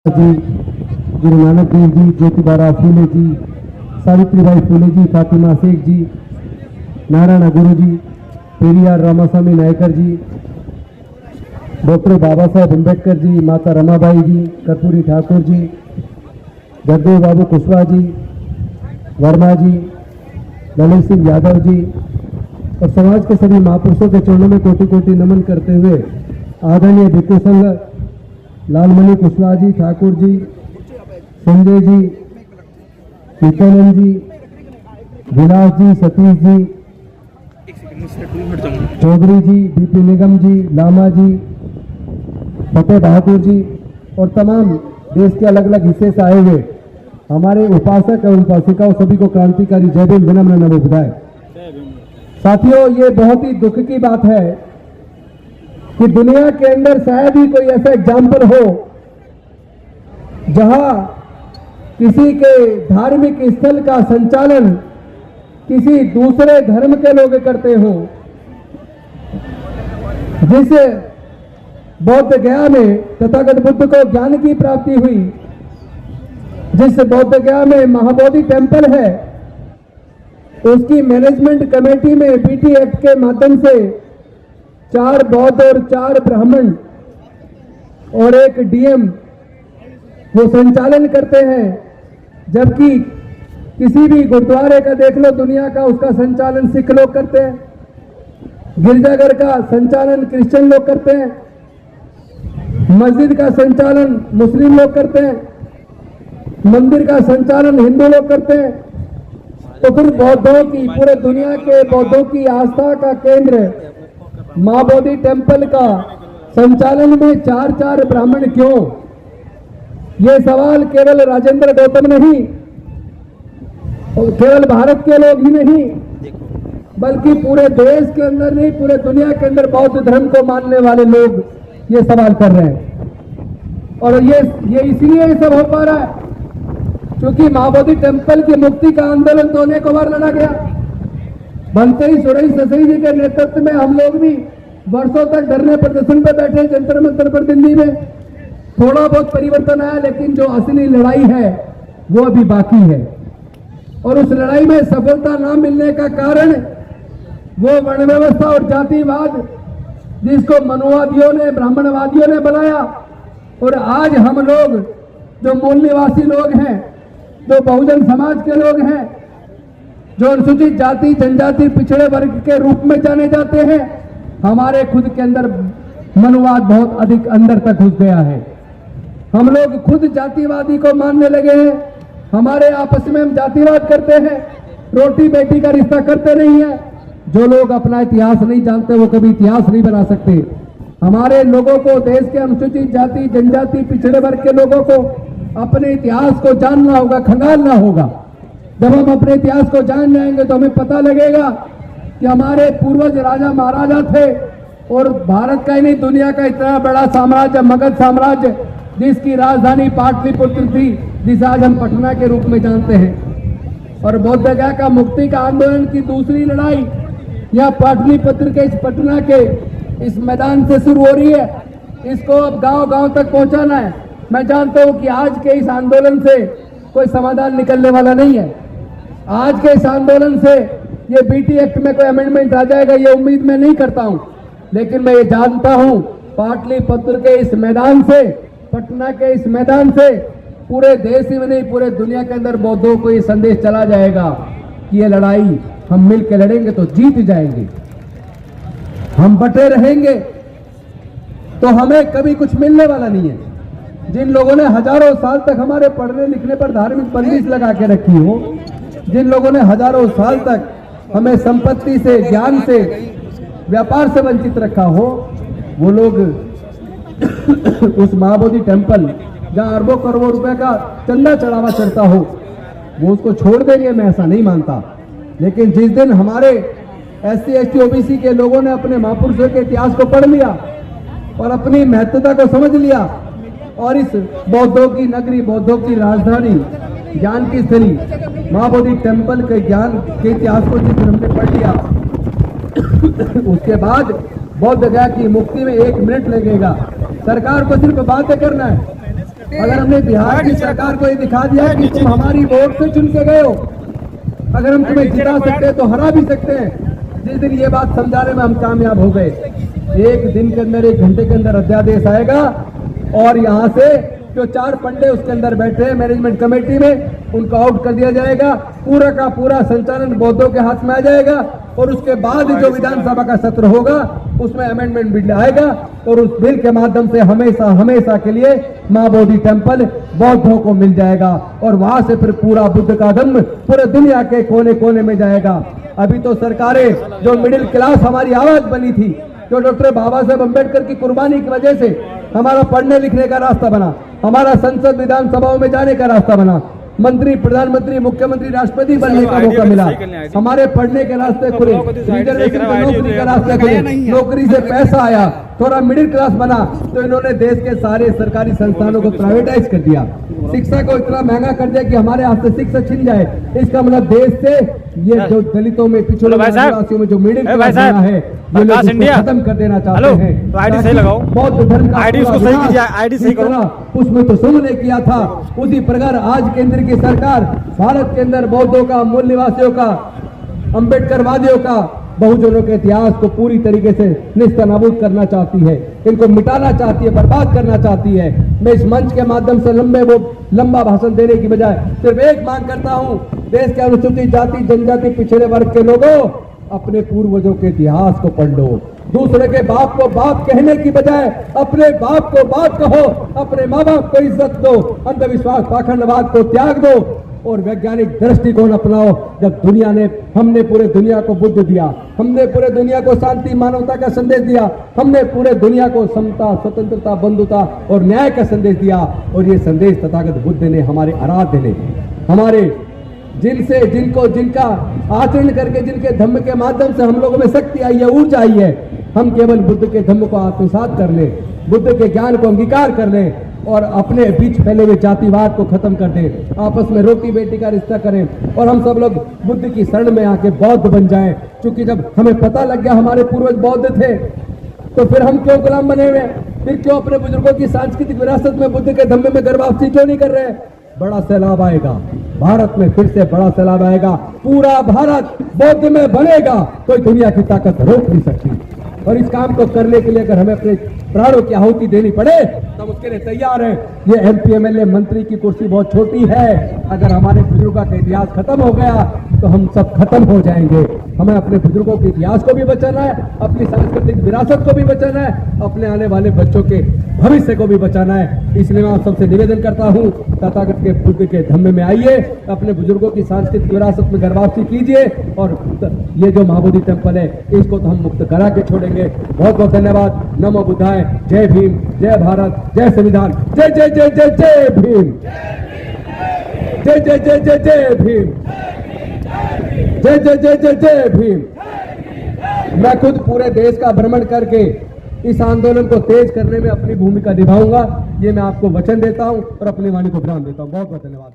जी, गुरु नानक देव जी, ज्योतिबा फूले जी, सावित्रीबाई फूले जी, फातिमा शेख जी, नारायण गुरु जी, पेरियार रामास्वामी नायकर जी, doctor Baba Saheb Ambedkar ji, माता रमाबाई जी, कर्पूरी ठाकुर जी, जगदेव बाबू कुशवाहा जी, वर्मा जी, ललित सिंह यादव जी और समाज के सभी महापुरुषों के चरणों में कोटि कोटि नमन करते हुए आदरणीय भिक्खु संघ लालमणि कुशवाहा जी, ठाकुर जी, संजय जी, नित्यानंद जी, विलास जी, सतीश जी, चौधरी जी, बीपी निगम जी, लामा जी, फतेह बहादुर जी और तमाम देश के अलग अलग हिस्से से आए हुए हमारे उपासक और उपासिकाओं सभी को क्रांतिकारी जय भीम विनम्र नमो बुधाए। साथियों, ये बहुत ही दुख की बात है कि दुनिया के अंदर शायद ही कोई ऐसा एग्जाम्पल हो जहां किसी के धार्मिक स्थल का संचालन किसी दूसरे धर्म के लोग करते हो। जिस बौद्ध गया में तथागत बुद्ध को ज्ञान की प्राप्ति हुई, जिस बौद्ध गया में महाबोधि टेम्पल है, उसकी मैनेजमेंट कमेटी में बीटी एक्ट के माध्यम से 4 बौद्ध और 4 ब्राह्मण और एक डीएम वो संचालन करते हैं, जबकि किसी भी गुरुद्वारे का देख लो दुनिया का, उसका संचालन सिख लोग करते हैं, गिरजाघर का संचालन क्रिश्चियन लोग करते हैं, मस्जिद का संचालन मुस्लिम लोग करते हैं, मंदिर का संचालन हिंदू लोग करते हैं। तो फिर बौद्धों की, पूरे दुनिया के बौद्धों की आस्था का केंद्र महाबोधि टेम्पल का संचालन में 4 ब्राह्मण क्यों? ये सवाल केवल राजेंद्र गौतम नहीं, केवल भारत के लोग ही नहीं, बल्कि पूरे देश के अंदर नहीं, पूरे दुनिया के अंदर बौद्ध धर्म को मानने वाले लोग ये सवाल कर रहे हैं। और ये इसलिए ये सब हो पा रहा है क्योंकि महाबोधि टेम्पल की मुक्ति का आंदोलन तो अनेकों बार लड़ा गया। बनते ही सुरई ससई जी के नेतृत्व में हम लोग भी वर्षों तक धरने प्रदर्शन पर बैठे, जंतर मंतर पर दिल्ली में। थोड़ा बहुत परिवर्तन आया, लेकिन जो असली लड़ाई है वो अभी बाकी है। और उस लड़ाई में सफलता ना मिलने का कारण वो वर्ण व्यवस्था और जातिवाद जिसको मनुवादियों ने, ब्राह्मणवादियों ने बनाया। और आज हम लोग जो मूल निवासी लोग हैं, जो बहुजन समाज के लोग हैं, जो अनुसूचित जाति जनजाति पिछड़े वर्ग के रूप में जाने जाते हैं, हमारे खुद के अंदर मनुवाद बहुत अधिक अंदर तक घुस गया है। हम लोग खुद जातिवादी को मानने लगे हैं। हमारे आपस में हम जातिवाद करते हैं, रोटी बेटी का रिश्ता करते नहीं है। जो लोग अपना इतिहास नहीं जानते वो कभी इतिहास नहीं बना सकते। हमारे लोगों को, देश के अनुसूचित जाति जनजाति पिछड़े वर्ग के लोगों को अपने इतिहास को जानना होगा, खंगालना होगा। जब हम अपने इतिहास को जान जाएंगे तो हमें पता लगेगा कि हमारे पूर्वज राजा महाराजा थे और भारत का ही नहीं दुनिया का इतना बड़ा साम्राज्य, मगध साम्राज्य, जिसकी राजधानी पाटलिपुत्र थी, जिसे आज हम पटना के रूप में जानते हैं। और बौद्ध गया का मुक्ति का आंदोलन की दूसरी लड़ाई यह पाटलिपुत्र के, इस पटना के इस मैदान से शुरू हो रही है। इसको अब गांव-गांव तक पहुंचाना है। मैं जानता हूं कि आज के इस आंदोलन से कोई समाधान निकलने वाला नहीं है। आज के इस आंदोलन से ये बीटी एक्ट में कोई अमेंडमेंट आ जाएगा, ये उम्मीद मैं नहीं करता हूं। लेकिन मैं ये जानता हूं पाटलिपुत्र के इस मैदान से, पटना के इस मैदान से पूरे देश ही में नहीं, पूरे दुनिया के अंदर बौद्धों को ये संदेश चला जाएगा कि ये लड़ाई हम मिलकर लड़ेंगे तो जीत जाएंगे। हम बटे रहेंगे तो हमें कभी कुछ मिलने वाला नहीं है। जिन लोगों ने हजारों साल तक हमारे पढ़ने लिखने पर धार्मिक बंदिश लगा के रखी हो, जिन लोगों ने हजारों साल तक हमें संपत्ति से, ज्ञान से, व्यापार से वंचित रखा हो, वो लोग उस महाबोधि टेम्पल जहां अरबों करोड़ों रुपए का चंदा चढ़ावा चढ़ता हो, वो उसको छोड़ देंगे, मैं ऐसा नहीं मानता। लेकिन जिस दिन हमारे SC ST OBC के लोगों ने अपने महापुरुषों के इतिहास को पढ़ लिया और अपनी महत्वता को समझ लिया और इस बौद्धों की नगरी, बौद्धों की राजधानी, ज्ञान की स्थली महाबोधि टेम्पल के ज्ञान के इतिहास को जिस दिन हमने पढ़ लिया, उसके बाद बौद्ध गया की मुक्ति में 1 मिनट लगेगा। सरकार को सिर्फ बातें करना है, अगर हमने बिहार की सरकार को ये दिखा दिया कि तुम हमारी वोट से चुन के गए हो, अगर हम तुम्हें जिता सकते हैं तो हरा भी सकते हैं, जिस दिन ये बात समझाने में हम कामयाब हो गए, एक दिन के अंदर, एक घंटे के अंदर अध्यादेश आएगा और यहाँ से जो 4 पंडे उसके अंदर बैठे हैं मैनेजमेंट कमेटी में, उनको आउट कर दिया जाएगा। पूरा का पूरा संचालन बौद्धों के हाथ में आ जाएगा और उसके बाद जो विधानसभा का सत्र होगा उसमें अमेंडमेंट बिल आएगा और उस बिल के माध्यम से हमेशा हमेशा के लिए मां बोधि टेम्पल बौद्धों को मिल जाएगा और वहां से फिर पूरा बुद्ध का धम्म पूरे दुनिया के कोने कोने में जाएगा। अभी तो सरकारें, जो मिडिल क्लास हमारी आवाज बनी थी, जो डॉक्टर बाबा साहब अम्बेडकर की कुर्बानी की वजह से हमारा पढ़ने लिखने का रास्ता बना, हमारा संसद विधानसभाओं में जाने का रास्ता बना, मंत्री, प्रधानमंत्री, मुख्यमंत्री, राष्ट्रपति बनने का मौका मिला, हमारे पढ़ने के रास्ते खुले, रिजर्वेशन के नौकरी के रास्ते खुले, नौकरी से पैसा आया, थोड़ा मिडिल क्लास बना, तो इन्होंने देश के सारे सरकारी संस्थानों को प्राइवेटाइज कर दिया, शिक्षा को इतना महंगा कर दिया कि हमारे हाथ से शिक्षा छिन जाए। इसका मतलब देश से ये जो दलितों में, पिछड़े आदिवासियों में जो मिडिल क्लास बना है, ये लोग खत्म कर देना चाहते हैं। आईडी सही लगाओ, बौद्ध धर्म का आईडी उसको सही कीजिए, आईडी सही करो। उसमें तो सबने किया था, उसी प्रकार आज केंद्र की सरकार भारत के अंदर बौद्धों का, मूल निवासियों का, अम्बेडकरवादियों का, बहुजनों के इतिहास को पूरी तरीके से निस्तनाबूद करना चाहती है, इनको मिटाना चाहती है, बर्बाद करना चाहती है। मैं इस मंच के माध्यम से लंबा भाषण देने की बजाय सिर्फ एक मांग करता हूं, देश के अनुसूचित जाति, जनजाति, पिछड़े वर्ग के लोगों, अपने पूर्वजों के इतिहास को पढ़ लो। दूसरे के बाप को बाप कहने की बजाय अपने बाप को बाप कहो, अपने माँ बाप को इज्जत दो, अंधविश्वास, पाखंडवाद को त्याग दो और वैज्ञानिक दृष्टिकोण अपनाओ। जब हमने पूरे दुनिया को बुद्ध दिया, हमने पूरे दुनिया को शांति, मानवता का संदेश दिया, हमने पूरे दुनिया को समता, स्वतंत्रता, बंधुता और न्याय का संदेश दिया और ये संदेश तथागत बुद्ध ने, हमारे आराध्य ने, हमारे जिनका आचरण करके, जिनके धम्म के माध्यम से हम लोगों में शक्ति आई है, ऊर्जा आई है, हम केवल बुद्ध के धम्म को आत्मसात कर लें, बुद्ध के ज्ञान को अंगीकार कर लें और अपने बीच फैले हुए जातिवाद को खत्म कर दें, आपस में रोटी बेटी का रिश्ता करें और हम सब लोग बुद्ध की शरण में आके बौद्ध बन जाएं। क्योंकि जब हमें पता लग गया हमारे पूर्वज बौद्ध थे, तो फिर हम क्यों गुलाम बने हुए, फिर क्यों अपने बुजुर्गों की सांस्कृतिक विरासत में, बुद्ध के धम्मे में गर्भावस्थी क्यों नहीं कर रहे? बड़ा सैलाब आएगा भारत में, फिर से बड़ा सैलाब आएगा, पूरा भारत बौद्ध में बनेगा, कोई दुनिया की ताकत रोक नहीं सकती। और इस काम को करने के लिए अगर हमें अपने प्राणों की आहुति देनी पड़े तो हम उसके लिए तैयार हैं। ये एमपी एमएलए मंत्री की कुर्सी बहुत छोटी है, अगर हमारे बुजुर्गों का इतिहास खत्म हो गया तो हम सब खत्म हो जाएंगे। हमें अपने बुजुर्गों के इतिहास को भी बचाना है, अपनी सांस्कृतिक विरासत को भी बचाना है, अपने आने वाले बच्चों के भविष्य को भी बचाना है। इसलिए मैं आप सबसे निवेदन करता हूँ, तथागत के बुद्ध के धम्मे में आइए, अपने बुजुर्गों की सांस्कृतिक विरासत में गर्भावस्थी कीजिए और ये जो मां बोधि टेम्पल है इसको तो हम मुक्त करा के छोड़ेंगे। बहुत बहुत धन्यवाद। नमो बुद्धाय। जय भीम, जय भारत, जय संविधान, जय जय जय जय जय भीम, जय जय जय जय जय भीम, जय जय जय जय जय भीम। मैं खुद पूरे देश का भ्रमण करके इस आंदोलन को तेज करने में अपनी भूमिका निभाऊंगा, ये मैं आपको वचन देता हूं और अपनी वाणी को विराम देता हूं। बहुत बहुत धन्यवाद।